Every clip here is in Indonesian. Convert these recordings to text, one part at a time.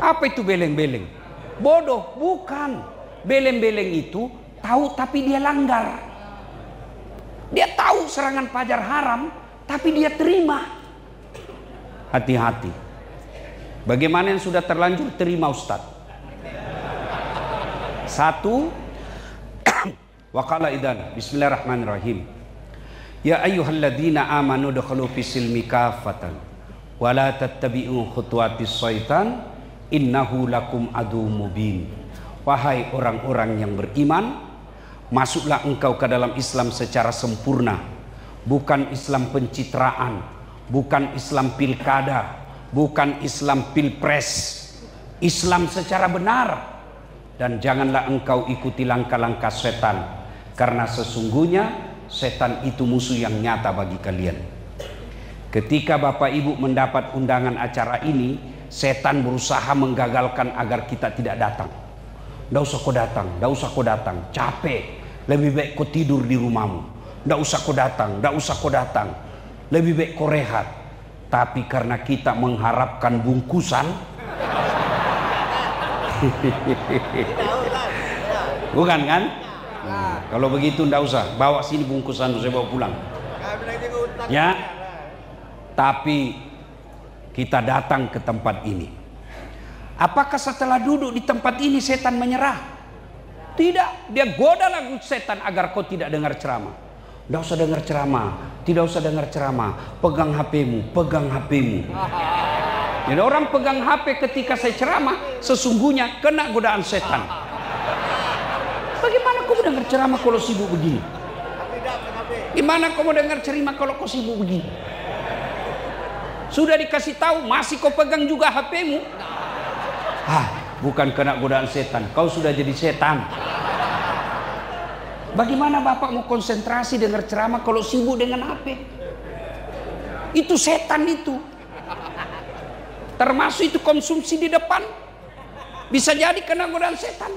Apa itu beleng-beleng? Bodoh, bukan. Beleng-beleng itu tahu tapi dia langgar. Dia tahu serangan fajar haram, tapi dia terima. Hati-hati. Bagaimana yang sudah terlanjur terima, Ustaz? Satu, waqala idan, bismillahirrahmanirrahim. Ya ayyuhalladzina amanu dukhulu fis-silmi kafatan wa la tattabi'u khutuwatis syaitan innahu lakum aduwwum mubin. Wahai orang-orang yang beriman, masuklah engkau ke dalam Islam secara sempurna, bukan Islam pencitraan, bukan Islam pilkada, bukan Islam pilpres, Islam secara benar. Dan janganlah engkau ikuti langkah-langkah setan, karena sesungguhnya setan itu musuh yang nyata bagi kalian. Ketika Bapak Ibu mendapat undangan acara ini, setan berusaha menggagalkan agar kita tidak datang. Nggak usah kau datang, nggak usah kau datang, capek. Lebih baik kau tidur di rumahmu. Nggak usah kau datang, nggak usah kau datang. Lebih baik kau rehat. Tapi karena kita mengharapkan bungkusan, bukan kan? Nah, kalau begitu nggak usah. Bawa sini bungkusan, saya bawa pulang. Ya. Tapi kita datang ke tempat ini. Apakah setelah duduk di tempat ini setan menyerah? Tidak, dia goda lagi setan agar kau tidak dengar ceramah. Tidak usah dengar ceramah, tidak usah dengar ceramah. Pegang HP-mu, pegang HP-mu. Jadi orang pegang HP ketika saya ceramah, sesungguhnya kena godaan setan. Bagaimana kau dengar ceramah kalau sibuk begini? Gimana kau mau dengar ceramah kalau kau sibuk begini? Sudah dikasih tahu, masih kau pegang juga HP-mu. Bukan kena godaan setan, kau sudah jadi setan. Bagaimana Bapak mau konsentrasi dengar ceramah kalau sibuk dengan HP? Itu setan itu. Termasuk itu konsumsi di depan. Bisa jadi kena godaan setan.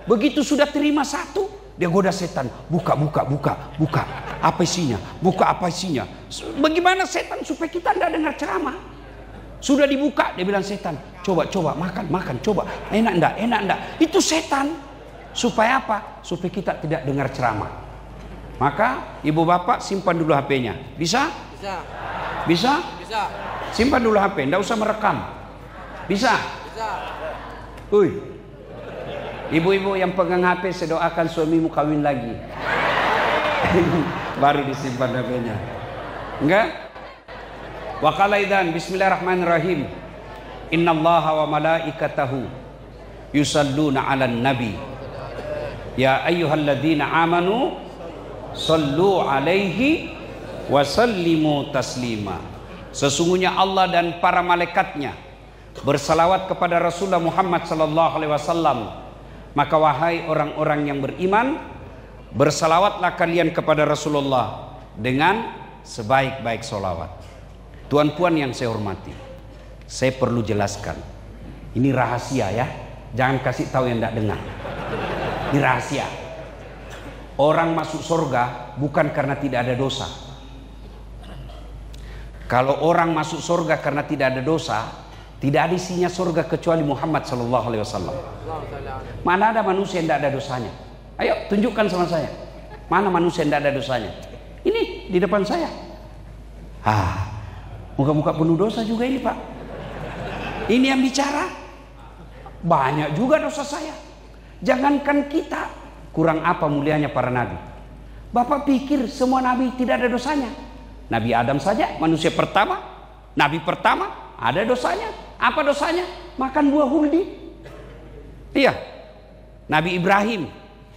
Begitu sudah terima satu, dia goda setan. Buka. Apa isinya? Buka apa isinya? Bagaimana setan supaya kita tidak dengar ceramah? Sudah dibuka, dia bilang setan, coba makan, coba, enak enggak? Itu setan. Supaya apa? Supaya kita tidak dengar ceramah. Maka ibu bapak simpan dulu HP-nya. Bisa? Bisa? Simpan dulu HP, enggak usah merekam. Bisa? Ibu-ibu yang pegang HP, saya doakan suamimu kawin lagi. Baru disimpan HP-nya. Enggak? Wa qala idzan bismillahirrahmanirrahim. Innallaha wa malaikatahu yusalluna 'alan nabi. Ya ayyuhalladzina amanu sallu 'alaihi wa sallimu taslima. Sesungguhnya Allah dan para malaikatnya bersalawat kepada Rasulullah Muhammad sallallahu alaihi wasallam. Maka wahai orang-orang yang beriman, bersalawatlah kalian kepada Rasulullah dengan sebaik-baik salawat. Tuan puan yang saya hormati, saya perlu jelaskan. Ini rahasia ya, jangan kasih tahu yang tidak dengar. Ini rahasia. Orang masuk surga bukan karena tidak ada dosa. Kalau orang masuk surga karena tidak ada dosa, tidak ada isinya surga kecuali Muhammad sallallahu alaihi wasallam. Mana ada manusia yang tidak ada dosanya? Ayo tunjukkan sama saya. Mana manusia yang tidak ada dosanya? Ini di depan saya. Muka-muka penuh dosa juga ini Pak. Ini yang bicara. Banyak juga dosa saya. Jangankan kita, kurang apa mulianya para nabi. Bapak pikir semua nabi tidak ada dosanya? Nabi Adam saja, manusia pertama, nabi pertama, ada dosanya. Apa dosanya? Makan buah huldi. Iya. Nabi Ibrahim,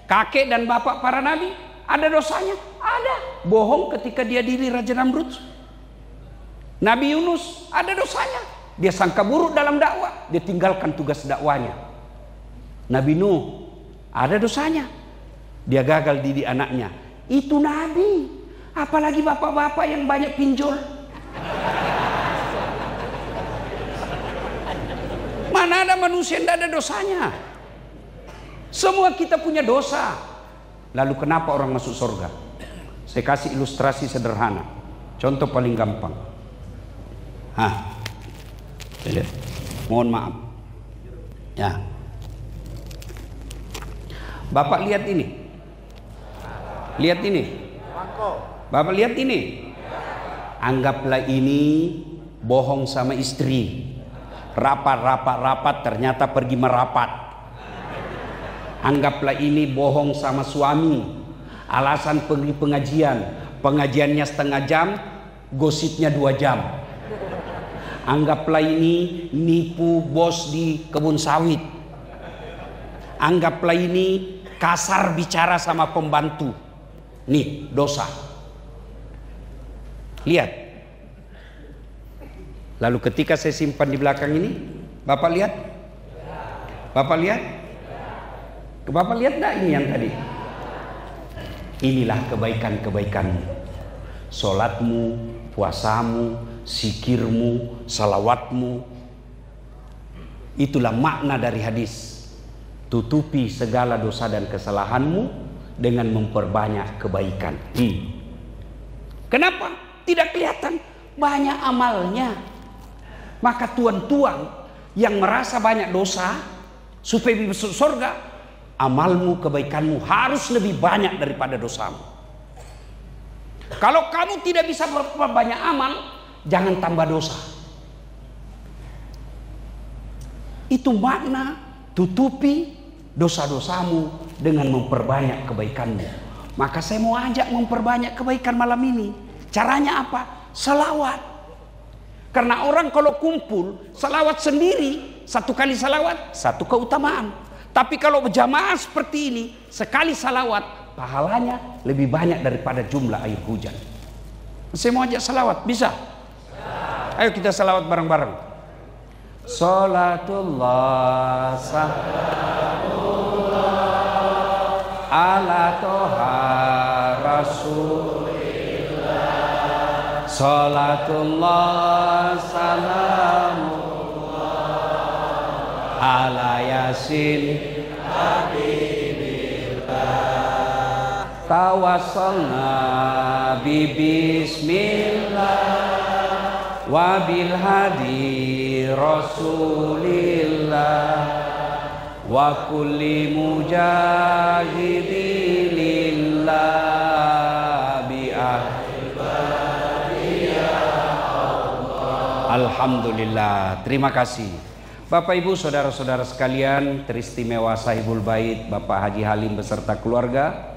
kakek dan bapak para nabi, ada dosanya? Ada. Bohong ketika dia diri Raja Namrud. Nabi Yunus ada dosanya. Dia sangka buruk dalam dakwah, dia tinggalkan tugas dakwanya. Nabi Nuh ada dosanya. Dia gagal didik anaknya. Itu nabi. Apalagi bapak-bapak yang banyak pinjol. Mana ada manusia yang tidak ada dosanya? Semua kita punya dosa. Lalu kenapa orang masuk surga? Saya kasih ilustrasi sederhana. Contoh paling gampang. Mohon maaf. Ya. Bapak lihat ini. Lihat ini. Bapak lihat ini. Anggaplah ini bohong sama istri. Rapat ternyata pergi merapat. Anggaplah ini bohong sama suami. Alasan pergi pengajian. Pengajiannya setengah jam, gosipnya 2 jam. Anggaplah ini nipu bos di kebun sawit. Anggaplah ini kasar bicara sama pembantu. Nih, dosa. Lihat. Lalu ketika saya simpan di belakang ini, Bapak lihat? Bapak lihat? Bapak lihat enggak ini yang tadi? Inilah kebaikan-kebaikanmu. Salatmu, puasamu, zikirmu, salawatmu. Itulah makna dari hadis. Tutupi segala dosa dan kesalahanmu dengan memperbanyak kebaikan. Kenapa? Tidak kelihatan. Banyak amalnya. Maka tuan-tuan yang merasa banyak dosa supaya masuk surga, amalmu, kebaikanmu harus lebih banyak daripada dosamu. Kalau kamu tidak bisa berbanyak amal, jangan tambah dosa. Itu makna tutupi dosa-dosamu dengan memperbanyak kebaikanmu. Maka saya mau ajak memperbanyak kebaikan malam ini. Caranya apa? Salawat. Karena orang kalau kumpul salawat sendiri, 1 kali salawat 1 keutamaan. Tapi kalau berjamaah seperti ini, sekali salawat pahalanya lebih banyak daripada jumlah air hujan. Saya mau ajak salawat, bisa? Ayo kita salawat bareng-bareng. Salatullah salamullah ala toha rasulillah. Salatullah salamullah ala yasin habibillah. Tawassalna bismillah wabil hadi rasulillah wa kulli mujahidin lillah bi Alhamdulillah. Terima kasih Bapak Ibu saudara-saudara sekalian, teristimewa Sahibul Bait Bapak Haji Halim beserta keluarga,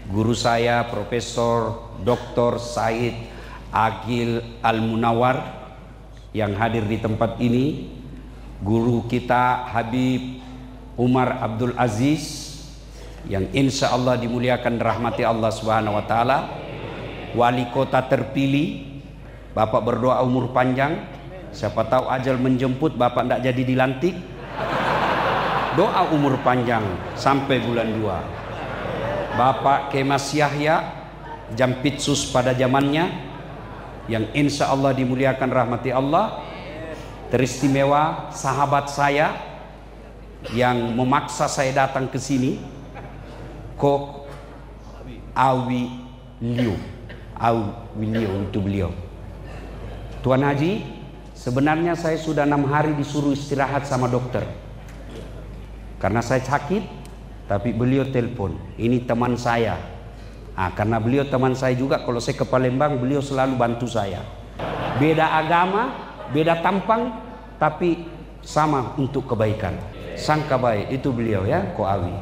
guru saya Profesor Dr. Said Agil Al-Munawar yang hadir di tempat ini, guru kita Habib Umar Abdul Aziz yang insya Allah dimuliakan rahmati Allah Subhanahu wa Ta'ala, wali kota terpilih. Bapak berdoa umur panjang, siapa tahu ajal menjemput Bapak tidak jadi dilantik. Doa umur panjang sampai bulan 2. Bapak Kemas Yahya Jampitsus pada zamannya, yang insya Allah dimuliakan rahmati Allah, teristimewa sahabat saya yang memaksa saya datang ke sini, Kok Awi Liu untuk beliau. Tuan Haji, sebenarnya saya sudah 6 hari disuruh istirahat sama dokter karena saya sakit, tapi beliau telepon, ini teman saya. Karena beliau teman saya juga, kalau saya ke Palembang beliau selalu bantu saya. Beda agama, beda tampang, tapi sama untuk kebaikan. Sangka baik, itu beliau ya, Ko Awi.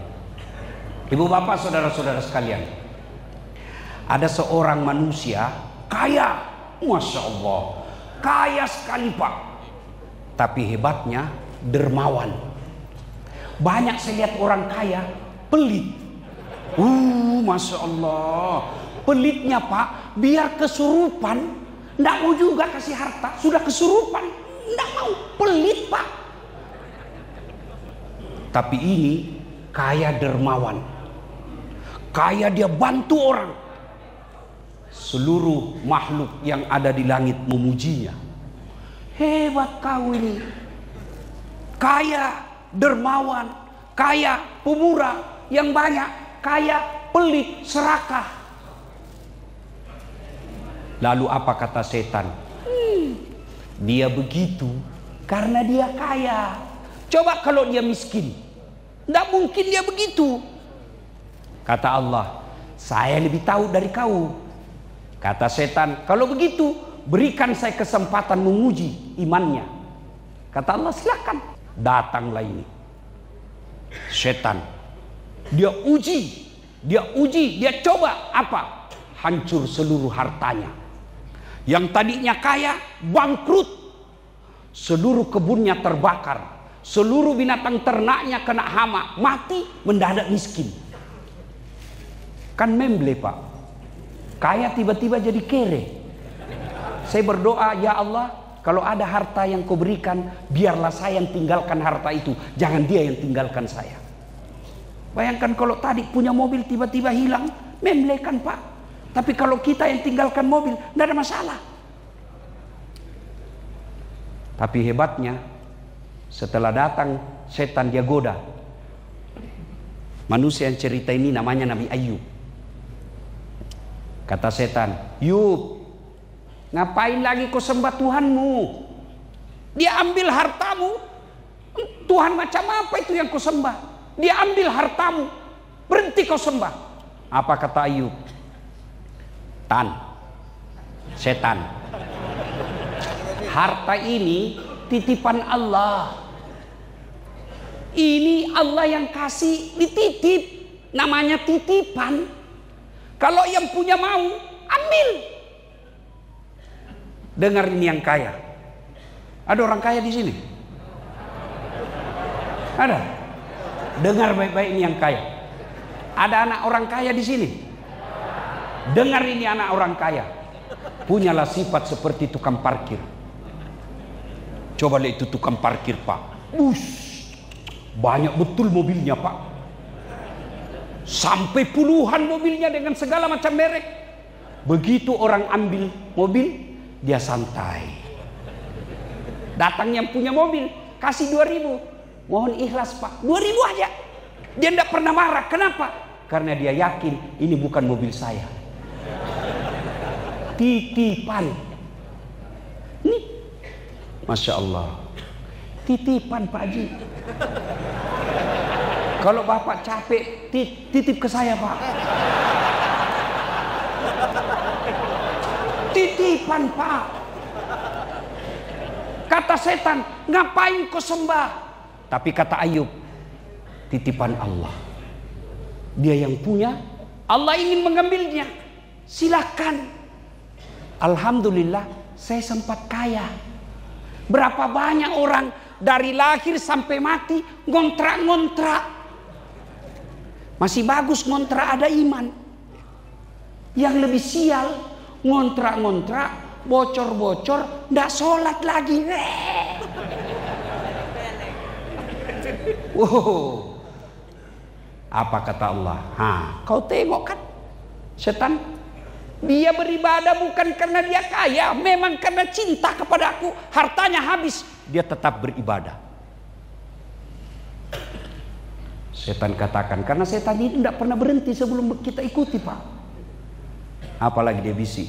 Ibu bapak saudara-saudara sekalian, ada seorang manusia kaya, Masya Allah, kaya sekali Pak. Tapi hebatnya dermawan. Banyak saya lihat orang kaya pelit. Masya Allah, pelitnya Pak, biar kesurupan, nggak mau juga kasih harta, sudah kesurupan, nggak mau, pelit Pak. Tapi ini kaya dermawan, kaya dia bantu orang, seluruh makhluk yang ada di langit memujinya. Hebat kau ini, kaya dermawan, kaya pemurah yang banyak, kaya pelit serakah. Lalu apa kata setan? Dia begitu karena dia kaya. Coba kalau dia miskin, tidak mungkin dia begitu. Kata Allah, saya lebih tahu dari kau. Kata setan, kalau begitu berikan saya kesempatan menguji imannya. Kata Allah, silakan. Datanglah ini setan, dia uji, dia coba apa? Hancur seluruh hartanya. Yang tadinya kaya bangkrut, seluruh kebunnya terbakar, seluruh binatang ternaknya kena hama, mati, mendadak miskin. Kan memble Pak, kaya tiba-tiba jadi kere. Saya berdoa, ya Allah, kalau ada harta yang kau berikan, biarlah saya yang tinggalkan harta itu, jangan dia yang tinggalkan saya. Bayangkan kalau tadi punya mobil tiba-tiba hilang, memble kan Pak. Tapi kalau kita yang tinggalkan mobil, tidak ada masalah. Tapi hebatnya, setelah datang setan, dia goda. Manusia yang cerita ini namanya Nabi Ayub. Kata setan, Yub, ngapain lagi kau sembah Tuhanmu? Dia ambil hartamu. Tuhan macam apa itu yang kau sembah? Dia ambil hartamu, berhenti kau sembah. Apa kata Ayub? Setan, harta ini titipan Allah. Ini Allah yang kasih, dititip, namanya titipan. Kalau yang punya mau, ambil. Dengar ini yang kaya. Ada orang kaya di sini? Ada? Dengar baik-baik ini yang kaya. Ada anak orang kaya di sini? Dengar ini anak orang kaya. Punyalah sifat seperti tukang parkir. Coba lihat itu tukang parkir Pak. Banyak betul mobilnya Pak. Sampai puluhan mobilnya dengan segala macam merek. Begitu orang ambil mobil, dia santai. Datang yang punya mobil, kasih 2.000. Mohon ikhlas Pak, 2.000 aja. Dia tidak pernah marah. Kenapa? Karena dia yakin ini bukan mobil saya, titipan. Ini, Masya Allah, titipan Pak Haji. Kalau Bapak capek, titip ke saya Pak. Titipan Pak. Kata setan, ngapain kau sembah? Tapi kata Ayub, titipan Allah. Dia yang punya, Allah ingin mengambilnya, silakan. Alhamdulillah saya sempat kaya. Berapa banyak orang dari lahir sampai mati ngontrak-ngontrak. Masih bagus ngontrak ada iman. Yang lebih sial, ngontrak-ngontrak, bocor-bocor, ndak sholat lagi. Wow. Apa kata Allah? Kau tengok kan setan, dia beribadah bukan karena dia kaya, memang karena cinta kepada aku. Hartanya habis, dia tetap beribadah. Setan katakan, karena setan itu tidak pernah berhenti sebelum kita ikuti Pak. Apalagi dia bisik,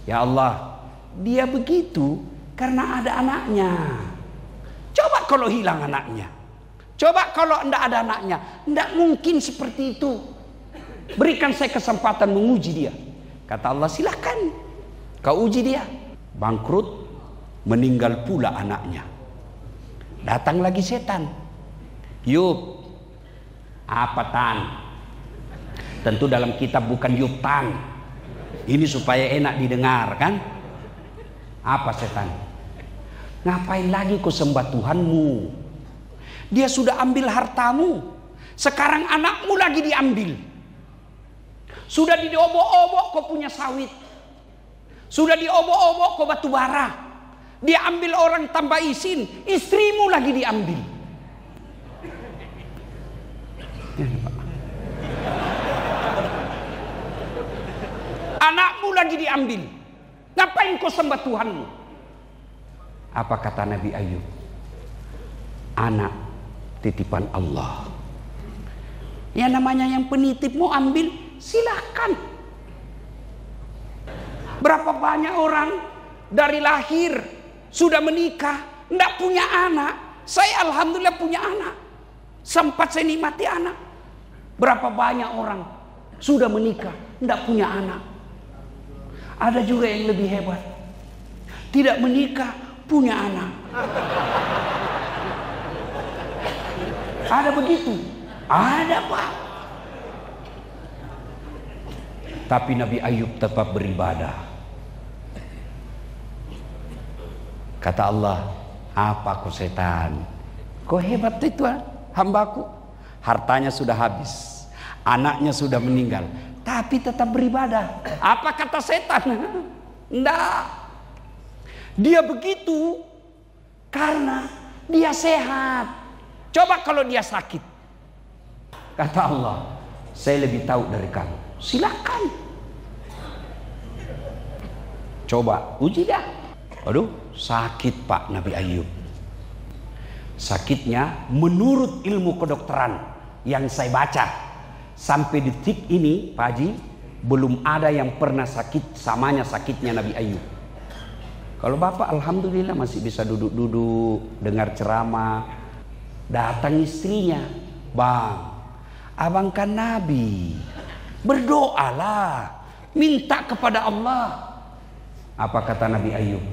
ya Allah, dia begitu karena ada anaknya. Coba kalau hilang anaknya, coba kalau tidak ada anaknya, tidak mungkin seperti itu. Berikan saya kesempatan menguji dia. Kata Allah, silahkan kau uji dia. Bangkrut, meninggal pula anaknya. Datang lagi setan. Yub, apa Tan? Tentu dalam kitab bukan Yub Tan. Ini supaya enak didengar kan? Apa setan? Ngapain lagi kau sembah Tuhanmu? Dia sudah ambil hartamu. Sekarang anakmu lagi diambil. Sudah diobok-obok kau punya sawit. Sudah diobok-obok kau batu bara. Dia ambil orang tanpa izin. Istrimu lagi diambil. Anakmu lagi diambil. Ngapain kau sembah Tuhanmu? Apa kata Nabi Ayub? Anak titipan Allah. Ya namanya yang penitip mau ambil, silakan. Berapa banyak orang dari lahir sudah menikah, tidak punya anak, Saya alhamdulillah punya anak. Sempat saya nikmati anak. Berapa banyak orang sudah menikah, tidak punya anak. Ada juga yang lebih hebat. Tidak menikah, punya anak. Ada begitu? Ada, Pak. Tapi Nabi Ayub tetap beribadah. Kata Allah, apa kau setan? Kau hebat itu hambaku. Hartanya sudah habis, anaknya sudah meninggal, tapi tetap beribadah. Apa kata setan? Enggak. Dia begitu karena dia sehat. Coba kalau dia sakit. Kata Allah, saya lebih tahu dari kamu. Silakan. Coba uji dah. Aduh, sakit Pak Nabi Ayub. Sakitnya menurut ilmu kedokteran yang saya baca, sampai detik ini Pak Haji, belum ada yang pernah sakit samanya sakitnya Nabi Ayub. Kalau Bapak alhamdulillah masih bisa duduk-duduk, dengar ceramah. Datang istrinya, Bang, abang kan Nabi, berdoalah, minta kepada Allah. Apa kata Nabi Ayub?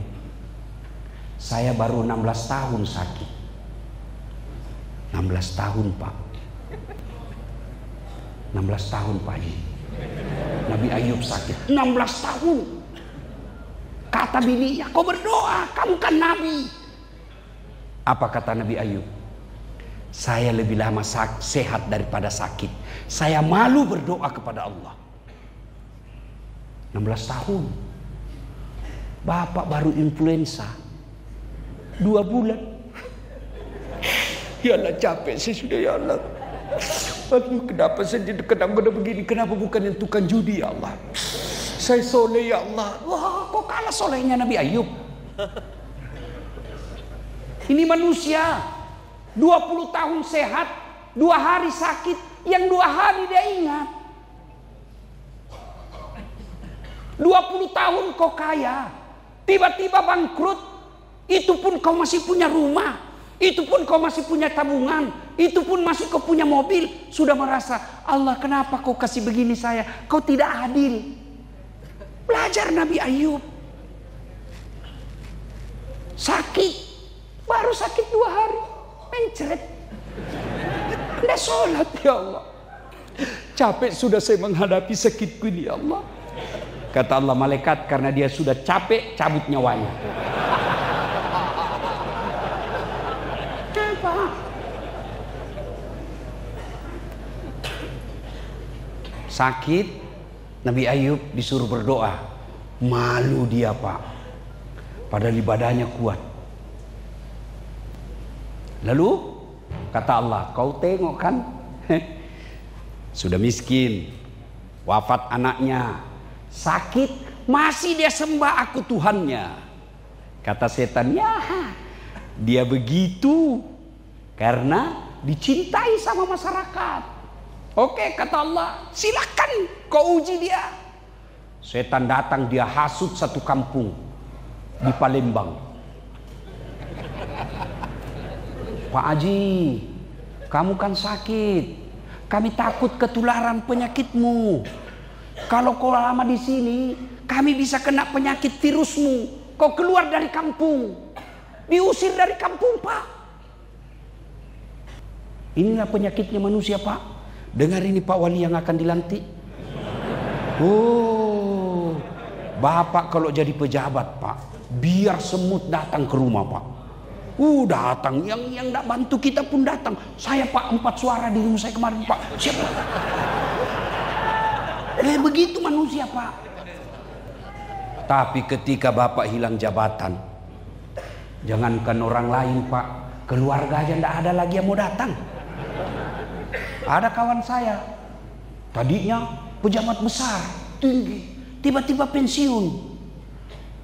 Saya baru 16 tahun sakit. 16 tahun Pak. 16 tahun Pak Haji. Nabi Ayub sakit 16 tahun. Kata bininya, kau berdoa, kamu kan Nabi. Apa kata Nabi Ayub? Saya lebih lama sehat daripada sakit. Saya malu berdoa kepada Allah. 16 tahun. Bapak baru influenza 2 bulan. Ya Allah, capek saya sudah, ya Allah. Aduh, kenapa saya kadang-kadang begini? Kenapa bukan yang tukang judi, ya Allah? Saya soleh, ya Allah. Wah, kok kalah solehnya Nabi Ayub? Ini manusia 20 tahun sehat, 2 hari sakit, yang 2 hari dia ingat. 20 tahun kau kaya, tiba-tiba bangkrut, itu pun kau masih punya rumah, itu pun kau masih punya tabungan, itu pun masih kau punya mobil, sudah merasa, Allah kenapa kau kasih begini saya, kau tidak adil. Belajar Nabi Ayub. Sakit, baru sakit 2 hari, mencret, tidak sholat, ya Allah. Capek sudah saya menghadapi sakitku ini, ya Allah. Kata Allah, malaikat karena dia sudah capek, cabut nyawanya. Sakit, Nabi Ayub disuruh berdoa. Malu dia Pak, padahal ibadahnya kuat. Lalu kata Allah, kau tengok kan, sudah miskin, wafat anaknya, sakit, masih dia sembah aku Tuhannya. Kata setan, ya dia begitu karena dicintai sama masyarakat. Oke, kata Allah, silakan kau uji dia. Setan datang, dia hasut satu kampung di Palembang. Pak Haji, kamu kan sakit, kami takut ketularan penyakitmu. Kalau kau lama di sini, kami bisa kena penyakit virusmu. Kau keluar dari kampung, diusir dari kampung Pak. Inilah penyakitnya manusia Pak. Dengar ini Pak Wali yang akan dilantik. Oh, Bapak kalau jadi pejabat Pak, biar semut datang ke rumah Pak. Datang, yang tidak bantu kita pun datang. Saya Pak 4 suara di rumah saya kemarin Pak. Siapa? Begitu manusia Pak. Tapi ketika Bapak hilang jabatan, jangankan orang lain Pak, keluarga aja tidak ada lagi yang mau datang. Ada kawan saya, tadinya pejabat besar, tinggi, tiba-tiba pensiun.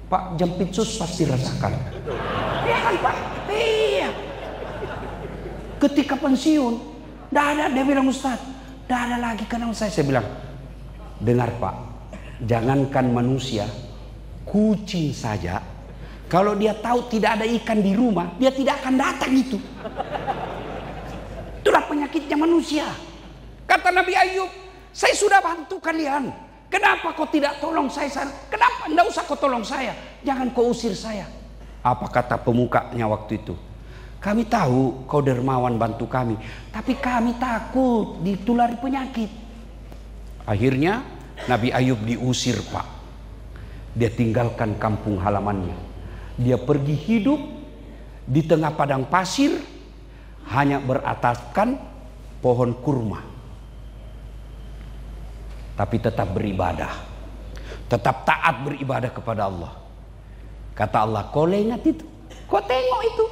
Pak, Jampitsus pasti rasakan. Iya kan Pak? Iya. Ketika pensiun, tidak ada, dia bilang Ustaz, tidak ada lagi kenal saya. Saya bilang, dengar Pak, jangankan manusia, kucing saja Kalau dia tahu tidak ada ikan di rumah, dia tidak akan datang itu. Itulah penyakitnya manusia. Kata Nabi Ayub, saya sudah bantu kalian. Kenapa kau tidak tolong saya? Kenapa? Tidak usah kau tolong saya. Jangan kau usir saya. Apa kata pemukanya waktu itu? Kami tahu kau dermawan bantu kami, tapi kami takut ditulari penyakit. Akhirnya Nabi Ayub diusir, Pak. Dia tinggalkan kampung halamannya. Dia pergi hidup di tengah padang pasir, hanya berataskan pohon kurma. Tapi tetap beribadah, tetap taat beribadah kepada Allah. Kata Allah, kau ingat itu, kau tengok itu,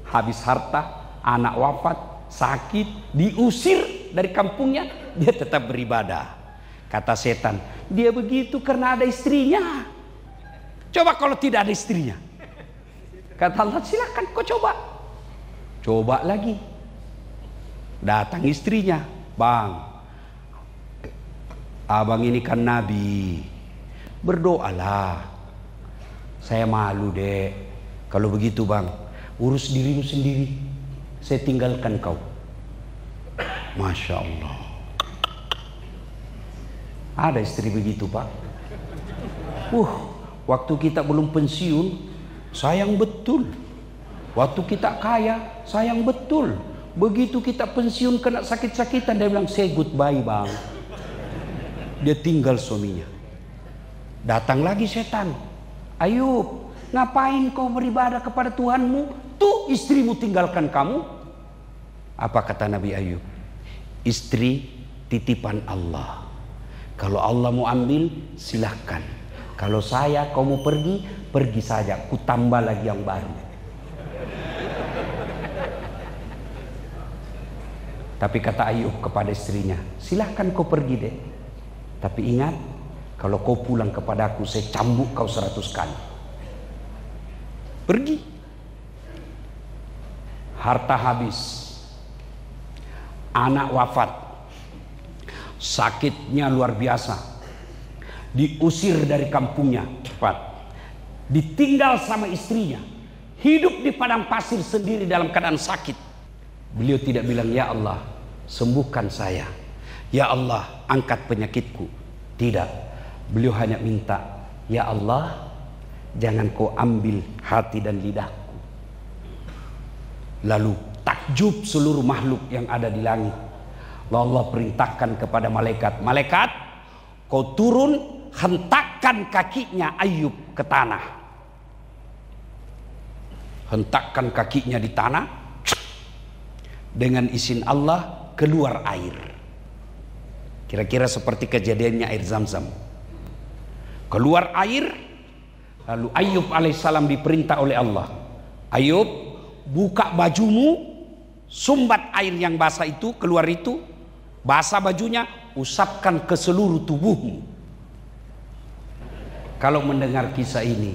habis harta, anak wafat, sakit, diusir dari kampungnya, dia tetap beribadah. Kata setan, dia begitu karena ada istrinya. Coba kalau tidak ada istrinya. Kata Allah, silakan kau coba. Coba lagi. Datang istrinya, bang, abang ini kan nabi, berdoalah. Saya malu dek, kalau begitu bang, urus dirimu sendiri, saya tinggalkan kau. Masya Allah. Ada istri begitu, Pak. Waktu kita belum pensiun, sayang betul. Waktu kita kaya, sayang betul. Begitu kita pensiun kena sakit-sakitan, dia bilang, say goodbye bang. Dia tinggal suaminya. Datang lagi setan. Ayub, ngapain kau beribadah kepada Tuhanmu? Tuh istrimu tinggalkan kamu. Apa kata Nabi Ayub? Istri titipan Allah. Kalau Allah mau ambil, silahkan. Kalau saya, kau mau pergi, pergi saja. Ku tambah lagi yang baru. Tapi kata Ayub kepada istrinya, silahkan kau pergi deh. Tapi ingat, kalau kau pulang kepadaku, saya cambuk kau 100 kali. Pergi. Harta habis. Anak wafat. Sakitnya luar biasa. Diusir dari kampungnya cepat. Ditinggal sama istrinya. Hidup di padang pasir sendiri dalam keadaan sakit. Beliau tidak bilang, ya Allah, sembuhkan saya. Ya Allah, angkat penyakitku. Tidak. Beliau hanya minta, ya Allah, jangan kau ambil hati dan lidahku. Lalu takjub seluruh makhluk yang ada di langit. Allah perintahkan kepada malaikat, malaikat, kau turun, hentakkan kakinya Ayub ke tanah. Hentakkan kakinya di tanah. Dengan izin Allah keluar air. Kira-kira seperti kejadiannya air Zam-Zam. Keluar air. Lalu Ayub alaihissalam diperintah oleh Allah, Ayub, buka bajumu, sumbat air yang basah itu keluar itu, basah bajunya, usapkan ke seluruh tubuhmu. Kalau mendengar kisah ini,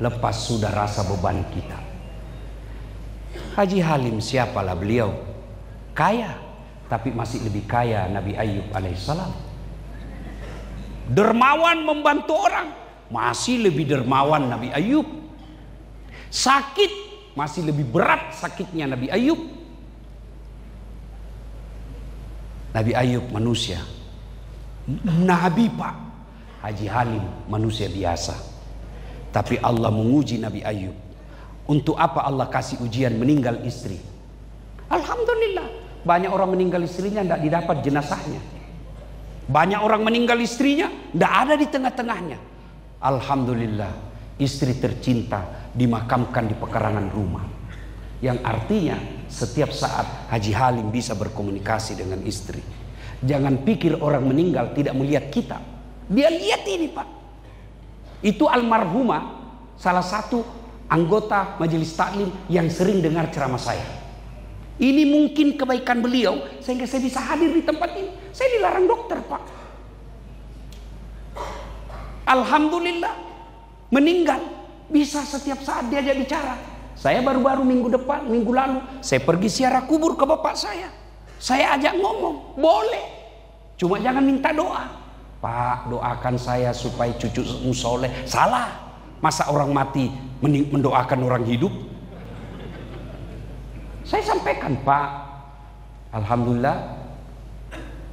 lepas sudah rasa beban kita. Haji Halim siapalah beliau? Kaya, tapi masih lebih kaya Nabi Ayub alaihissalam. Dermawan membantu orang, masih lebih dermawan Nabi Ayub. Sakit, masih lebih berat sakitnya Nabi Ayub. Nabi Ayub manusia, Nabi Pak. Haji Halim manusia biasa. Tapi Allah menguji Nabi Ayub. Untuk apa Allah kasih ujian meninggal istri? Alhamdulillah, banyak orang meninggal istrinya tidak didapat jenazahnya. Banyak orang meninggal istrinya tidak ada di tengah-tengahnya. Alhamdulillah, istri tercinta dimakamkan di pekarangan rumah. Yang artinya setiap saat Haji Halim bisa berkomunikasi dengan istri. Jangan pikir orang meninggal tidak melihat kita. Dia lihat ini Pak. Itu almarhumah, salah satu anggota majelis taklim yang sering dengar ceramah saya. Ini mungkin kebaikan beliau sehingga saya bisa hadir di tempat ini. Saya dilarang dokter Pak. Alhamdulillah, meninggal bisa setiap saat diajak bicara. Saya baru-baru minggu lalu saya pergi ziarah kubur ke bapak saya. Saya ajak ngomong, boleh. Cuma jangan minta doa. Pak, doakan saya supaya cucu soleh. Salah. Masa orang mati mendoakan orang hidup? Saya sampaikan, Pak, alhamdulillah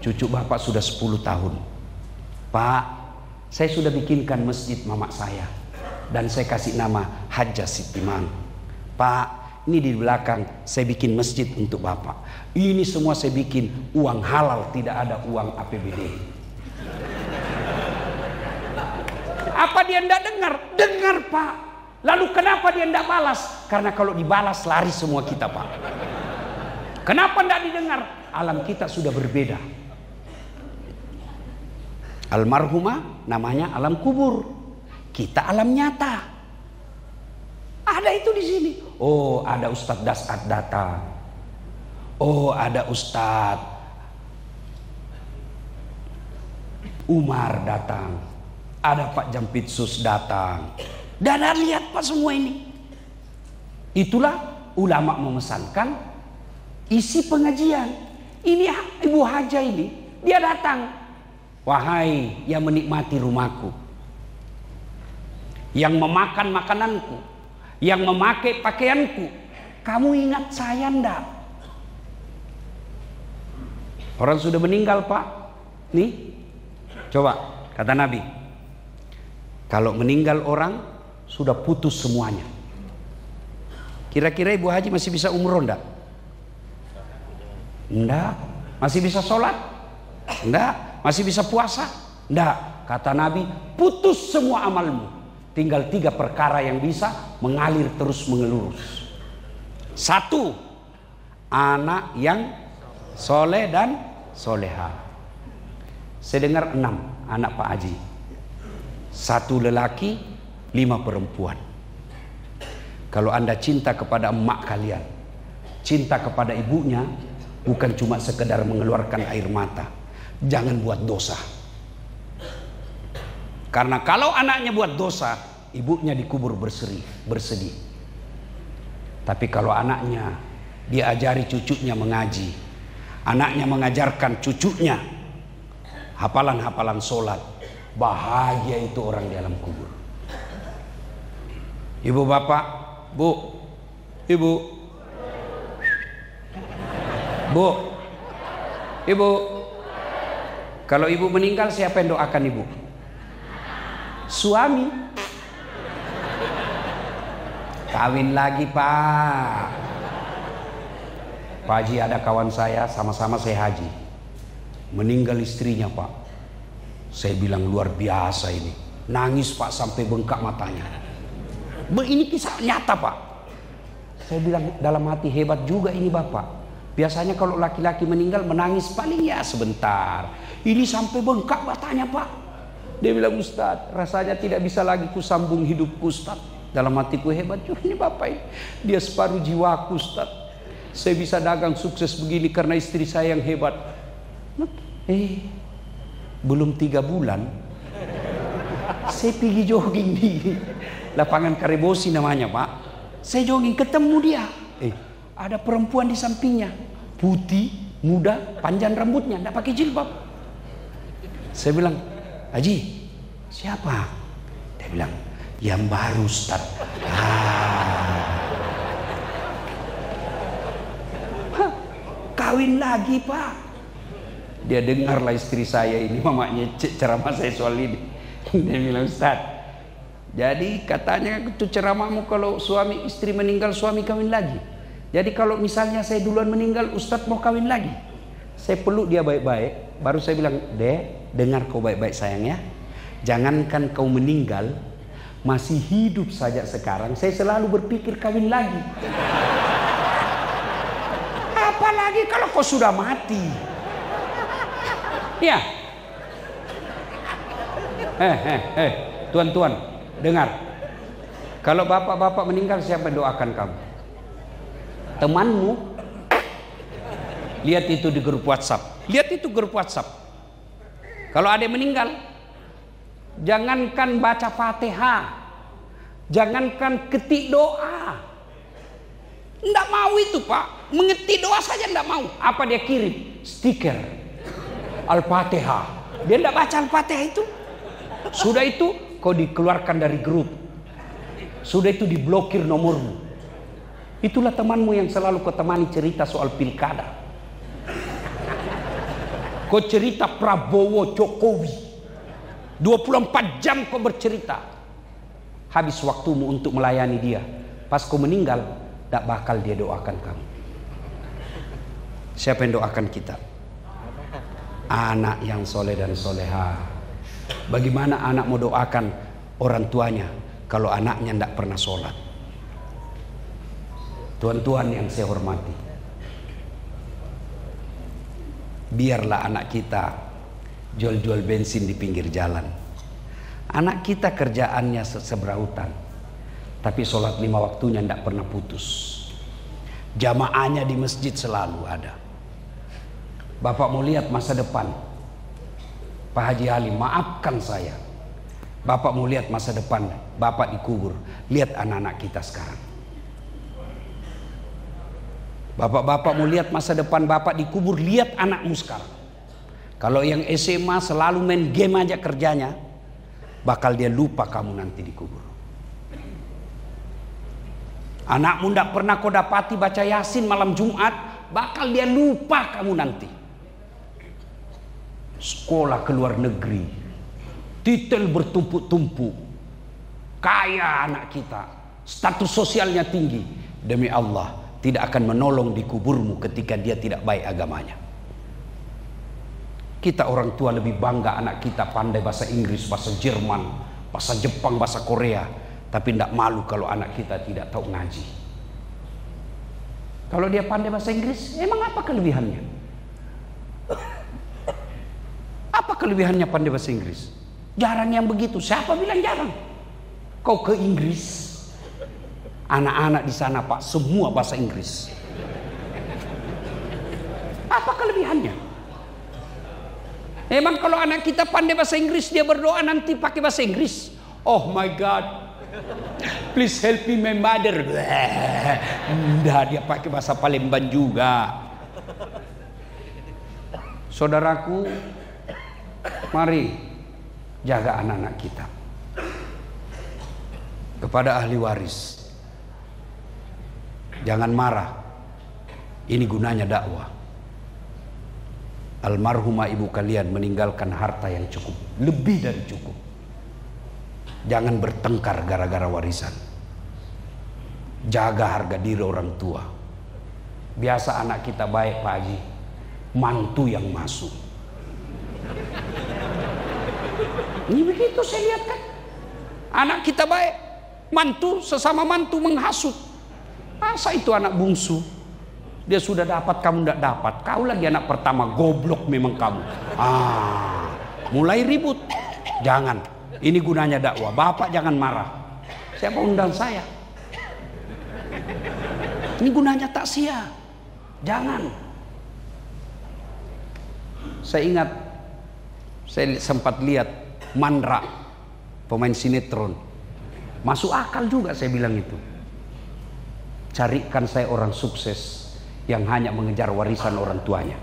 cucu Bapak sudah 10 tahun. Pak, saya sudah bikinkan masjid mama saya dan saya kasih nama Hajjah Sitimang. Pak, ini di belakang saya bikin masjid untuk Bapak. Ini semua saya bikin uang halal, tidak ada uang APBD. Apa dia tidak dengar? Dengar, Pak. Lalu kenapa dia tidak balas? Karena kalau dibalas lari semua kita, Pak. Kenapa tidak didengar? Alam kita sudah berbeda. Almarhumah namanya alam kubur, kita alam nyata. Ada itu di sini. Oh, ada Ustadz Dasat datang. Oh, ada Ustadz Umar datang. Ada Pak Jampitsus datang. Dan lihat Pak semua ini. Itulah ulama memesankan isi pengajian. Ini Ibu Hajah ini, dia datang. Wahai yang menikmati rumahku, yang memakan makananku, yang memakai pakaianku, kamu ingat saya ndak? Orang sudah meninggal, Pak. Nih, coba kata Nabi, kalau meninggal orang sudah putus semuanya. Kira-kira Ibu Haji masih bisa umroh ndak? Ndak. Masih bisa sholat? Ndak. Masih bisa puasa? Ndak. Kata Nabi, putus semua amalmu. Tinggal 3 perkara yang bisa mengalir terus mengelurus. 1, anak yang soleh dan soleha. Saya dengar 6 anak Pak Haji. 1 lelaki, 5 perempuan. Kalau Anda cinta kepada emak kalian, cinta kepada ibunya, bukan cuma sekedar mengeluarkan air mata. Jangan buat dosa. Karena kalau anaknya buat dosa, ibunya dikubur bersedih. Tapi kalau anaknya diajari cucunya mengaji, anaknya mengajarkan cucunya hafalan-hafalan sholat, bahagia itu orang di alam kubur. Ibu bapak, bu, ibu, bu, ibu. Kalau ibu meninggal, siapa yang doakan ibu? Suami. Kawin lagi, Pak. Pak Haji, ada kawan saya, sama-sama saya haji. Meninggal istrinya, Pak. Saya bilang luar biasa ini. Nangis, Pak, sampai bengkak matanya. Ini kisah nyata, Pak. Saya bilang dalam hati, hebat juga ini Bapak. Biasanya kalau laki-laki meninggal menangis paling ya sebentar. Ini sampai bengkak matanya, Pak. Dia bilang, Ustadz, rasanya tidak bisa lagi kusambung hidupku, Ustadz. Dalam hatiku, hebat juga ini Bapak ini. Dia separuh jiwaku, Ustadz. Saya bisa dagang sukses begini karena istri saya yang hebat. Belum 3 bulan, saya pergi jogging di lapangan Karebosi namanya, Pak. Saya jogging, ketemu dia. Ada perempuan di sampingnya, putih, muda, panjang rambutnya, tidak pakai jilbab. Saya bilang, Haji, siapa? Dia bilang, yang baru, Ustaz. Kawin lagi, Pak. Dia dengarlah istri saya ini, mamanya ceramah saya soal ini. Dia bilang, Ustaz, jadi katanya itu ceramahmu kalau suami istri meninggal, suami kawin lagi. Jadi kalau misalnya saya duluan meninggal, Ustadz mau kawin lagi. Saya peluk dia baik-baik. Baru saya bilang, Dek, dengar kau baik-baik sayang ya. Jangankan kau meninggal, masih hidup saja sekarang, saya selalu berpikir kawin lagi. Apalagi kalau kau sudah mati. Ya. Tuan-tuan, dengar. Kalau bapak-bapak meninggal, siapa yang doakan kamu? Temanmu. Lihat itu di grup WhatsApp. Lihat itu grup WhatsApp. Kalau ada yang meninggal, jangankan baca Fatihah, jangankan ketik doa, nggak mau itu, Pak. Mengetik doa saja nggak mau. Apa dia kirim? Stiker Al-Fatihah. Dia nggak baca Al-Fatihah itu. Sudah itu kau dikeluarkan dari grup. sudah itu diblokir nomormu. Itulah temanmu yang selalu kau temani cerita soal pilkada. Kau cerita Prabowo Jokowi 24 jam kau bercerita. Habis waktumu untuk melayani dia. Pas kau meninggal, tak bakal dia doakan kamu. Siapa yang doakan kita? Anak yang soleh dan soleha. Bagaimana anak mau doakan orang tuanya kalau anaknya tidak pernah sholat? Tuan-tuan yang saya hormati, biarlah anak kita jual-jual bensin di pinggir jalan. Anak kita kerjaannya seberautan, tapi sholat 5 waktunya tidak pernah putus. Jamaahnya di masjid selalu ada. Bapak mau lihat masa depan Pak Haji Halim, maafkan saya. Bapak mau lihat masa depan Bapak dikubur. Lihat anak-anak kita sekarang. Bapak-bapak mau lihat masa depan Bapak dikubur. Lihat anakmu sekarang. Kalau yang SMA selalu main game aja kerjanya, bakal dia lupa kamu nanti dikubur. Anakmu tidak pernah kau dapati baca Yasin malam Jumat, bakal dia lupa kamu nanti. Sekolah ke luar negeri, titel bertumpuk-tumpuk, kaya anak kita, status sosialnya tinggi. Demi Allah, tidak akan menolong di kuburmu ketika dia tidak baik agamanya. Kita orang tua lebih bangga anak kita pandai bahasa Inggris, bahasa Jerman, bahasa Jepang, bahasa Korea. Tapi tidak malu kalau anak kita tidak tahu ngaji. Kalau dia pandai bahasa Inggris, emang apa kelebihannya? Apa kelebihannya pandai bahasa Inggris? Jarang yang begitu. Siapa bilang jarang? Kau ke Inggris, anak-anak di sana Pak semua bahasa Inggris. Apa kelebihannya? Emang kalau anak kita pandai bahasa Inggris, dia berdoa nanti pakai bahasa Inggris. Oh my God, please help me my mother. Enggak, dia pakai bahasa Palembang juga. Saudaraku, mari jaga anak-anak kita. Kepada ahli waris, jangan marah. Ini gunanya dakwah. Almarhumah ibu kalian meninggalkan harta yang cukup, lebih dari cukup. Jangan bertengkar gara-gara warisan. Jaga harga diri orang tua. Biasa anak kita baik Pak Haji, mantu yang masuk. Ini begitu saya lihat kan. Anak kita baik, mantu sesama mantu menghasut. Masa itu anak bungsu? Dia sudah dapat, kamu tidak dapat. Kau lagi anak pertama, goblok memang kamu. Mulai ribut. Jangan. Ini gunanya dakwah. Bapak jangan marah. Siapa undang saya? Ini gunanya takziah. Jangan. Saya ingat, saya sempat lihat Mandra, pemain sinetron. Masuk akal juga saya bilang itu. Carikan saya orang sukses yang hanya mengejar warisan orang tuanya.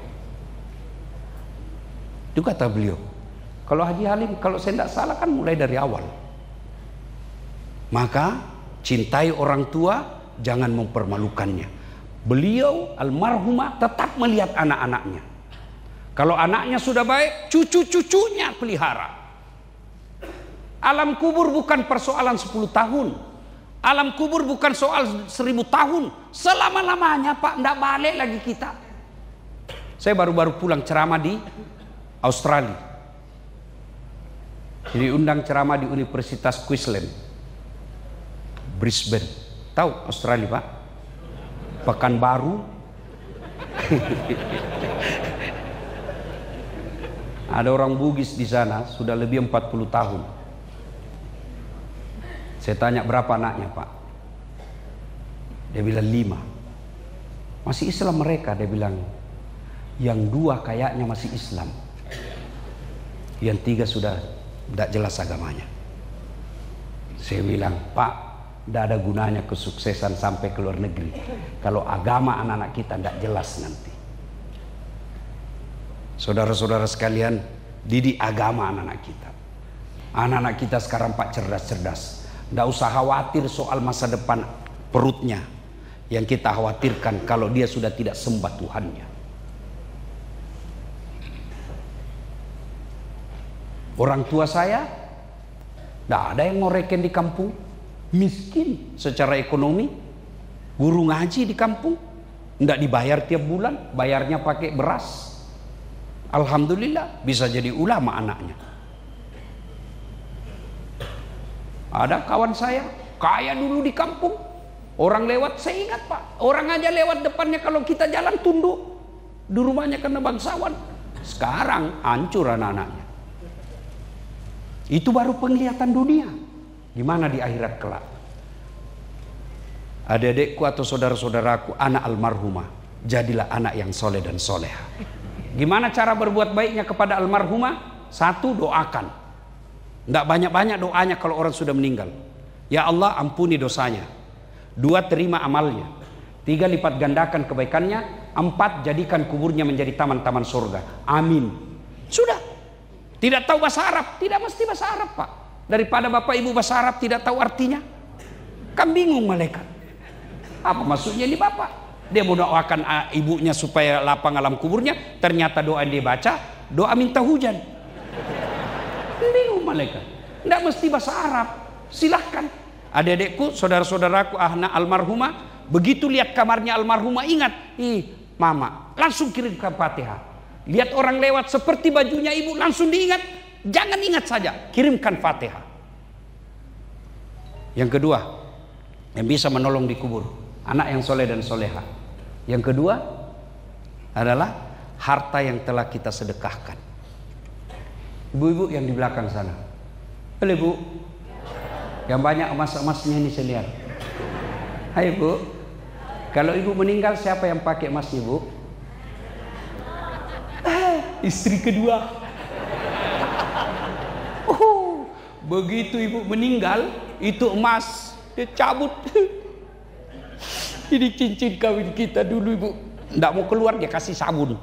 Itu kata beliau. Kalau Haji Halim, kalau saya tidak salah kan mulai dari awal. Maka cintai orang tua, jangan mempermalukannya. Beliau almarhumah tetap melihat anak-anaknya. Kalau anaknya sudah baik, cucu-cucunya pelihara. Alam kubur bukan persoalan 10 tahun. Alam kubur bukan soal 1000 tahun. Selama-lamanya Pak, tidak balik lagi kita. Saya baru-baru pulang ceramah di Australia. Jadi undang ceramah di Universitas Queensland, Brisbane. Tahu Australia Pak? Pekanbaru. Ada orang Bugis di sana sudah lebih 40 tahun. Saya tanya berapa anaknya Pak? Dia bilang 5. Masih Islam mereka. Dia bilang yang 2 kayaknya masih Islam, yang 3 sudah tidak jelas agamanya. Saya bilang, Pak, tidak ada gunanya kesuksesan sampai ke luar negeri kalau agama anak-anak kita tidak jelas nanti. Saudara-saudara sekalian, didik agama anak-anak kita. Anak-anak kita sekarang Pak cerdas-cerdas. Tidak usah khawatir soal masa depan perutnya. Yang kita khawatirkan kalau dia sudah tidak sembah Tuhannya. Orang tua saya tidak ada yang ngorekin di kampung. Miskin secara ekonomi. Guru ngaji di kampung tidak dibayar tiap bulan, bayarnya pakai beras. Alhamdulillah bisa jadi ulama anaknya. Ada kawan saya kaya dulu di kampung. Orang lewat, saya ingat Pak, orang aja lewat depannya kalau kita jalan tunduk. Di rumahnya karena bangsawan. Sekarang hancur anak-anaknya. Itu baru penglihatan dunia. Gimana di akhirat kelak? Adik-adikku atau saudara-saudaraku, anak almarhumah, jadilah anak yang soleh dan soleha. Gimana cara berbuat baiknya kepada almarhumah? 1, doakan. Tidak banyak-banyak doanya kalau orang sudah meninggal. Ya Allah, ampuni dosanya. 2, terima amalnya. 3, lipat gandakan kebaikannya. 4, jadikan kuburnya menjadi taman-taman surga. Amin. Sudah. Tidak tahu bahasa Arab, tidak mesti bahasa Arab Pak. Daripada bapak ibu bahasa Arab tidak tahu artinya, kan bingung malaikat. Apa maksudnya ini bapak? Dia mau doakan ibunya supaya lapang alam kuburnya, ternyata doa yang dia baca doa minta hujan. Bingung malaikat. Tidak mesti bahasa Arab. Silahkan. Adik-adikku, saudara-saudaraku, anak almarhumah, begitu lihat kamarnya almarhumah, ingat, mama, langsung kirimkan Fatihah. Lihat orang lewat seperti bajunya ibu, langsung diingat. Jangan ingat saja, kirimkan Fatihah. Yang kedua, yang bisa menolong di kubur, anak yang soleh dan soleha. Yang kedua adalah harta yang telah kita sedekahkan. Ibu-ibu yang di belakang sana, boleh Bu, yang banyak emas-emasnya ini saya lihat. Hai Bu, kalau ibu meninggal siapa yang pakai emasnya Bu? Istri kedua. Begitu ibu meninggal, itu emas dia cabut. Ini cincin kawin kita dulu ibu. Tidak mau keluar, dia kasih sabun.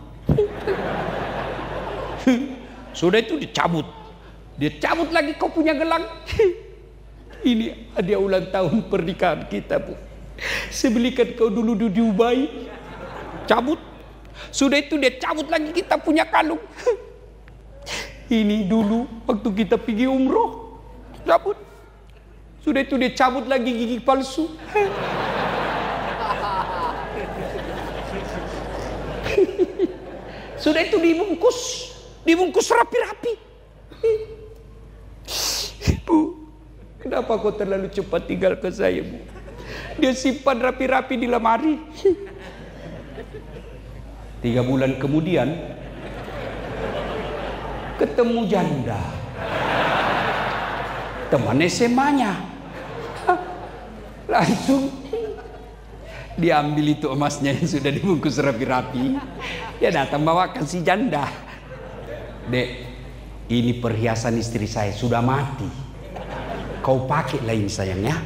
Sudah itu dicabut. Dia cabut lagi, kau punya gelang. Ini hadiah ulang tahun pernikahan kita Bu. Saya belikan kau dulu di Dubai. Cabut. Sudah itu dia cabut lagi, kita punya kalung. Ini dulu waktu kita pergi umroh. Cabut. Sudah itu dia cabut lagi gigi palsu. Sudah itu dibungkus rapi-rapi. Bu, kenapa kau terlalu cepat tinggalkan saya Bu? Dia simpan rapi-rapi di lemari. 3 bulan kemudian ketemu janda, teman SMA-nya. Langsung diambil itu emasnya yang sudah dibungkus rapi-rapi. Dia datang bawakan si janda. Dek, ini perhiasan istri saya sudah mati, kau pakai lain sayangnya.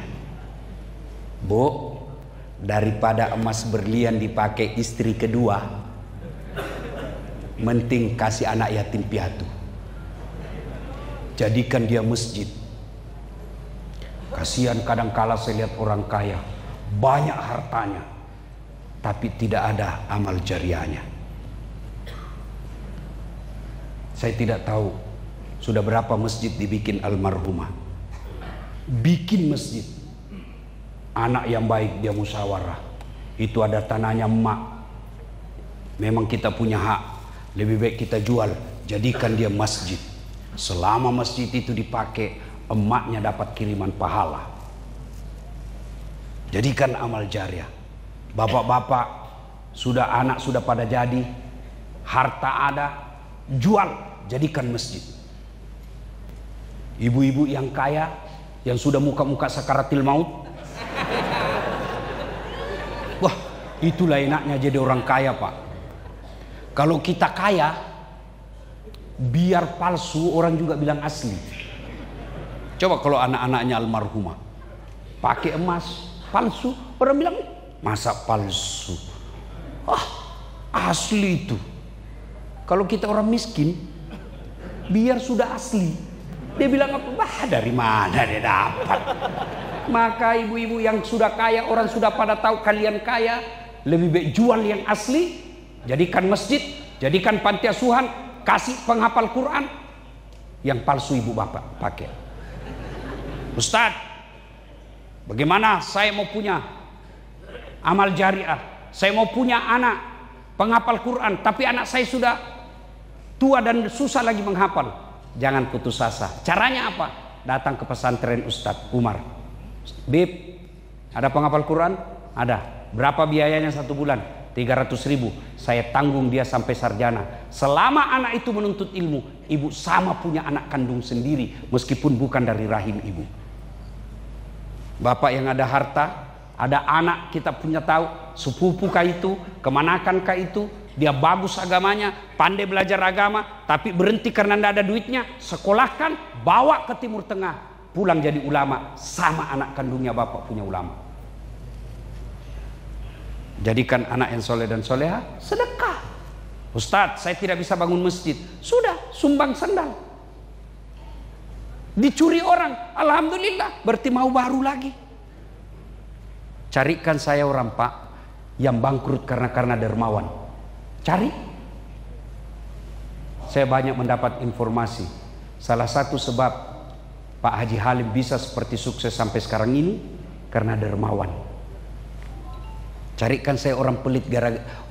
Bu, daripada emas berlian dipakai istri kedua, mending kasih anak yatim piatu. Jadikan dia masjid. Kasihan kadangkala saya lihat orang kaya, banyak hartanya, tapi tidak ada amal jariahnya. Saya tidak tahu sudah berapa masjid dibikin almarhumah. Bikin masjid. Anak yang baik dia musyawarah. Itu ada tanahnya emak. Memang kita punya hak. Lebih baik kita jual, jadikan dia masjid. Selama masjid itu dipakai, emaknya dapat kiriman pahala. Jadikan amal jariah. Bapak-bapak anak sudah pada jadi, harta ada, jual, jadikan masjid. Ibu-ibu yang kaya, yang sudah muka-muka sakaratil maut, wah, itulah enaknya jadi orang kaya Pak. Kalau kita kaya, biar palsu orang juga bilang asli. Coba kalau anak-anaknya almarhumah pakai emas palsu, orang bilang masa palsu? Asli itu. Kalau kita orang miskin, biar sudah asli, Dia bilang apa? Bah, dari mana dia dapat? Maka ibu-ibu yang sudah kaya, orang sudah pada tahu kalian kaya, lebih baik jual yang asli, jadikan masjid, jadikan panti asuhan, kasih penghafal Quran. Yang palsu ibu bapak pakai. Ustadz, bagaimana saya mau punya amal jariah, saya mau punya anak penghafal Quran, tapi anak saya sudah tua dan susah lagi menghafal. Jangan putus asa. Caranya apa? Datang ke pesantren Ustadz Umar. Bib, ada penghafal Quran? Ada. Berapa biayanya 1 bulan? 300.000. Saya tanggung dia sampai sarjana. Selama anak itu menuntut ilmu, ibu sama punya anak kandung sendiri, meskipun bukan dari rahim ibu. Bapak yang ada harta, ada anak, kita punya tahu sepupu kah itu, kemanakan kah itu, dia bagus agamanya, pandai belajar agama, tapi berhenti karena tidak ada duitnya, sekolahkan, bawa ke Timur Tengah, pulang jadi ulama, sama anak kandungnya bapak punya ulama. Jadikan anak yang soleh dan soleha sedekah. Ustadz, saya tidak bisa bangun masjid. Sudah, sumbang sandal. Dicuri orang, alhamdulillah, berarti mau baru lagi. Carikan saya orang pak yang bangkrut karena dermawan. Cari. Saya banyak mendapat informasi. Salah satu sebab Pak Haji Halim bisa seperti sukses sampai sekarang ini karena dermawan. Carikan saya orang pelit,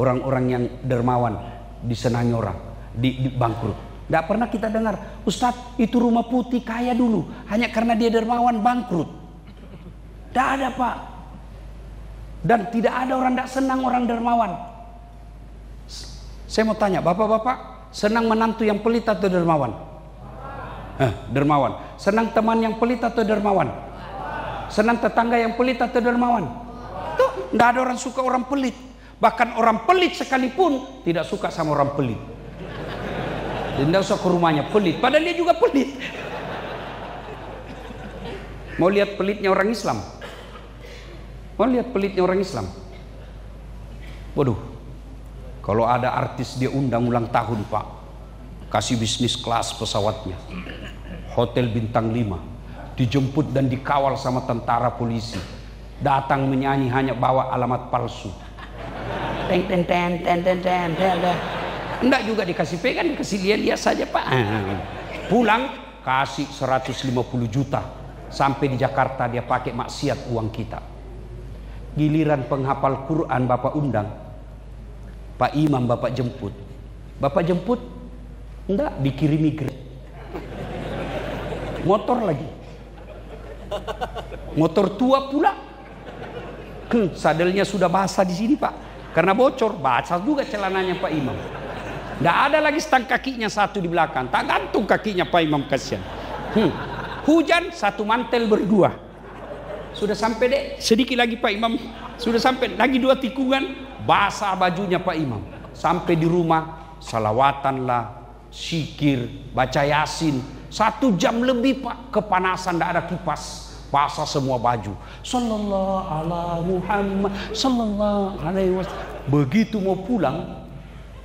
orang-orang yang dermawan disenangi orang, di bangkrut. Tidak pernah kita dengar, Ustadz itu rumah putih kaya dulu, hanya karena dia dermawan bangkrut. Tidak ada pak. Dan tidak ada orang tidak senang orang dermawan. Saya mau tanya, bapak-bapak senang menantu yang pelit atau dermawan? Dermawan. Senang teman yang pelit atau dermawan? Senang tetangga yang pelit atau dermawan? Tuh, tidak ada orang suka orang pelit. Bahkan orang pelit sekalipun tidak suka sama orang pelit. Dan tidak usah ke rumahnya pelit, padahal dia juga pelit. Mau lihat pelitnya orang Islam? Mau lihat pelitnya orang Islam? Waduh, kalau ada artis dia undang ulang tahun pak, kasih bisnis kelas pesawatnya, hotel bintang 5, dijemput dan dikawal sama tentara polisi, datang menyanyi hanya bawa alamat palsu. Enggak juga dikasih pegang, dikasih lihat saja pak. Pulang kasih 150 juta, sampai di Jakarta dia pakai maksiat uang kita. Giliran penghafal Quran bapak undang, Pak Imam bapak jemput. Bapak jemput? Enggak, dikirimi Grab. Motor lagi. Motor tua pula. Sadelnya sudah basah di sini pak. Karena bocor, basah juga celananya Pak Imam. Enggak ada lagi stang kakinya satu di belakang. Tak gantung kakinya Pak Imam, kasihan. Hujan, satu mantel berdua. Sudah sampai deh, sedikit lagi Pak Imam. Sudah sampai, lagi 2 tikungan, basah bajunya Pak Imam. Sampai di rumah, salawatan lah, zikir, baca yasin. 1 jam lebih pak, kepanasan, tidak ada kipas, basah semua baju. Sallallahu ala Muhammad, sallallahu alaihi wasallam. Begitu mau pulang,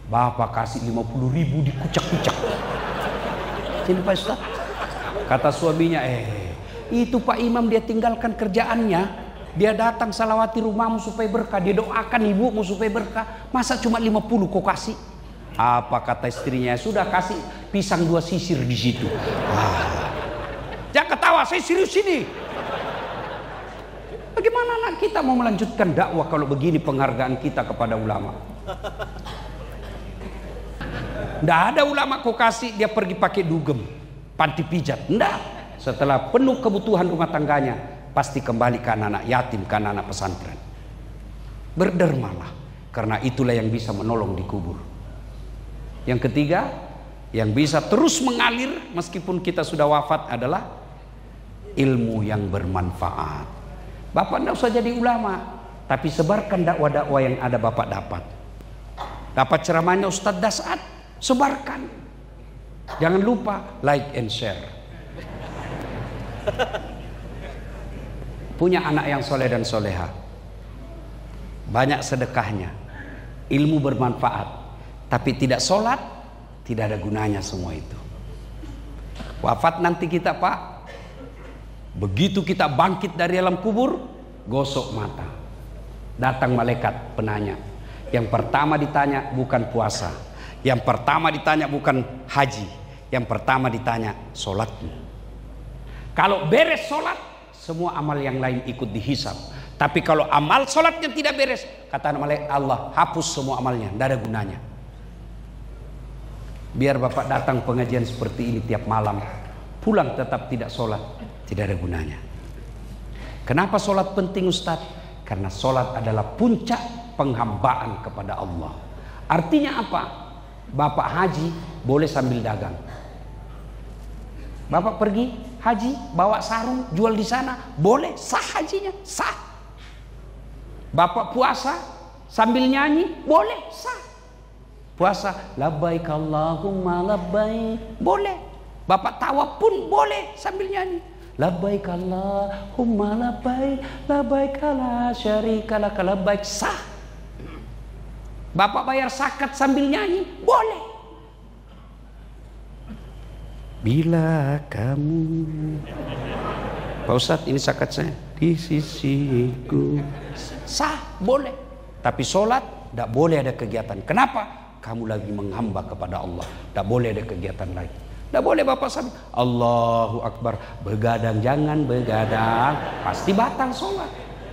bapak kasih 50.000 dikucak-kucak. Sini Pak Ustaz. Kata suaminya, itu Pak Imam dia tinggalkan kerjaannya, dia datang salawati rumahmu supaya berkah, dia doakan ibumu supaya berkah, masa cuma 50 kau kasih? Apa kata istrinya? Sudah kasih pisang 2 sisir di situ. Jangan ketawa, saya serius ini. Bagaimana anak kita mau melanjutkan dakwah kalau begini penghargaan kita kepada ulama? Tidak ada ulama kau kasih dia pergi pakai dugem, panti pijat. Tidak. Setelah penuh kebutuhan rumah tangganya, pasti kembali ke anak-anak yatim, ke anak-anak pesantren. Berdermalah, karena itulah yang bisa menolong di kubur. Yang ketiga, yang bisa terus mengalir meskipun kita sudah wafat adalah ilmu yang bermanfaat. Bapak tidak usah jadi ulama, tapi sebarkan dakwah-dakwah yang ada bapak dapat. Dapat ceramahnya Ustadz Dasat, sebarkan. Jangan lupa like and share. Punya anak yang soleh dan soleha, banyak sedekahnya, ilmu bermanfaat, tapi tidak sholat, tidak ada gunanya semua itu. Wafat nanti kita Pak, begitu kita bangkit dari alam kubur, gosok mata, datang malaikat penanya. Yang pertama ditanya bukan puasa, yang pertama ditanya bukan haji, yang pertama ditanya sholatmu. Kalau beres sholat, semua amal yang lain ikut dihisab. Tapi kalau amal sholatnya tidak beres, kata malaikat Allah, hapus semua amalnya, tidak ada gunanya. Biar Bapak datang pengajian seperti ini tiap malam, pulang tetap tidak sholat, tidak ada gunanya. Kenapa sholat penting Ustadz? Karena sholat adalah puncak penghambaan kepada Allah. Artinya apa? Bapak haji boleh sambil dagang. Bapak pergi haji bawa sarung jual di sana, boleh, sah hajinya, sah. Bapak puasa sambil nyanyi, boleh, sah. Puasa labbaik Allahumma labbaik, boleh. Bapak tawaf pun boleh sambil nyanyi. Labbaik Allahumma labbaik, labbaik la syarika lak, labbaik, sah. Bapak bayar zakat sambil nyanyi, boleh. Bila kamu, Pak Ustadz ini zakat saya di sisiku, sah, boleh. Tapi sholat tidak boleh ada kegiatan. Kenapa? Kamu lagi menghamba kepada Allah, tidak boleh ada kegiatan lagi. Tidak boleh Bapak sambil Allahu Akbar, begadang, jangan begadang, pasti batal sholat.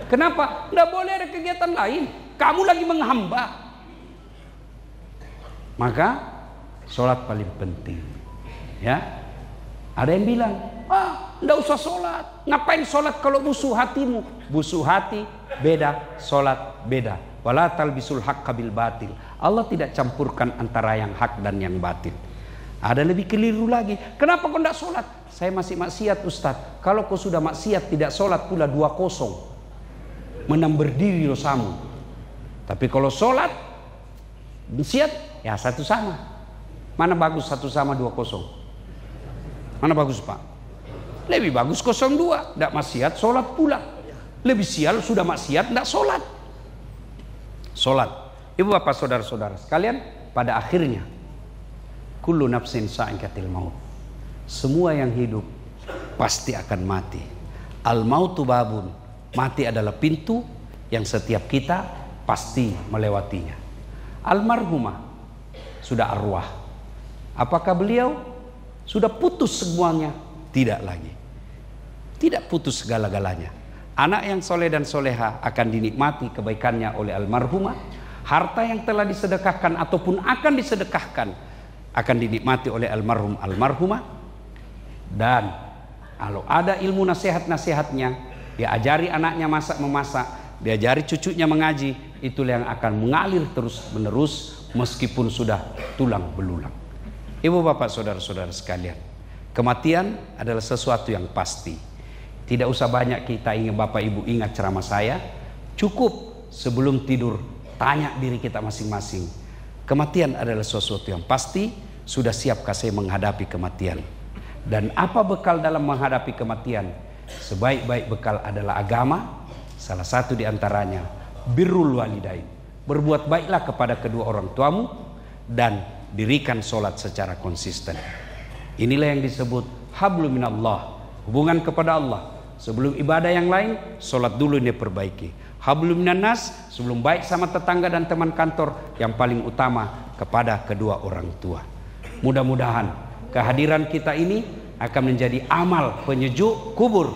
Kenapa? Tidak boleh ada kegiatan lain, kamu lagi menghamba. Maka sholat paling penting. Ya, ada yang bilang, tidak usah sholat. Ngapain sholat kalau busuk hatimu? Busuk hati beda, sholat beda. Wala talbisul haqqa bil batil. Allah tidak campurkan antara yang hak dan yang batil. Ada lebih keliru lagi. Kenapa kau tidak sholat? Saya masih maksiat Ustadz. Kalau kau sudah maksiat tidak sholat pula 2-0, menang berdiri dosamu. Tapi kalau sholat maksiat ya satu sama. Mana bagus satu sama 2-0? Mana bagus Pak? Lebih bagus 0-2. Tidak maksiat sholat pula. Lebih sial sudah maksiat tidak sholat. Sholat. Ibu bapak saudara-saudara sekalian, pada akhirnya kullu nafsin sa'iqatil maut. Semua yang hidup pasti akan mati. Al mautu babun. Mati adalah pintu yang setiap kita pasti melewatinya. Almarhumah sudah arwah. Apakah beliau sudah putus semuanya? Tidak lagi. Tidak putus segala-galanya. Anak yang soleh dan soleha akan dinikmati kebaikannya oleh almarhumah. Harta yang telah disedekahkan ataupun akan disedekahkan akan dinikmati oleh almarhumah. Dan kalau ada ilmu nasihat-nasihatnya, diajari anaknya memasak, diajari cucunya mengaji, itulah yang akan mengalir terus menerus meskipun sudah tulang belulang. Ibu bapak saudara-saudara sekalian, kematian adalah sesuatu yang pasti. Tidak usah banyak kita ingin bapak ibu ingat ceramah saya. Cukup sebelum tidur tanya diri kita masing-masing. Kematian adalah sesuatu yang pasti. Sudah siapkah saya menghadapi kematian? Dan apa bekal dalam menghadapi kematian? Sebaik-baik bekal adalah agama. Salah satu diantaranya birrul walidain. Berbuat baiklah kepada kedua orang tuamu dan dirikan sholat secara konsisten. Inilah yang disebut hablum minallah, hubungan kepada Allah. Sebelum ibadah yang lain, sholat dulu ini perbaiki. Hablum minannas, sebelum baik sama tetangga dan teman kantor, yang paling utama kepada kedua orang tua. Mudah-mudahan kehadiran kita ini akan menjadi amal penyejuk kubur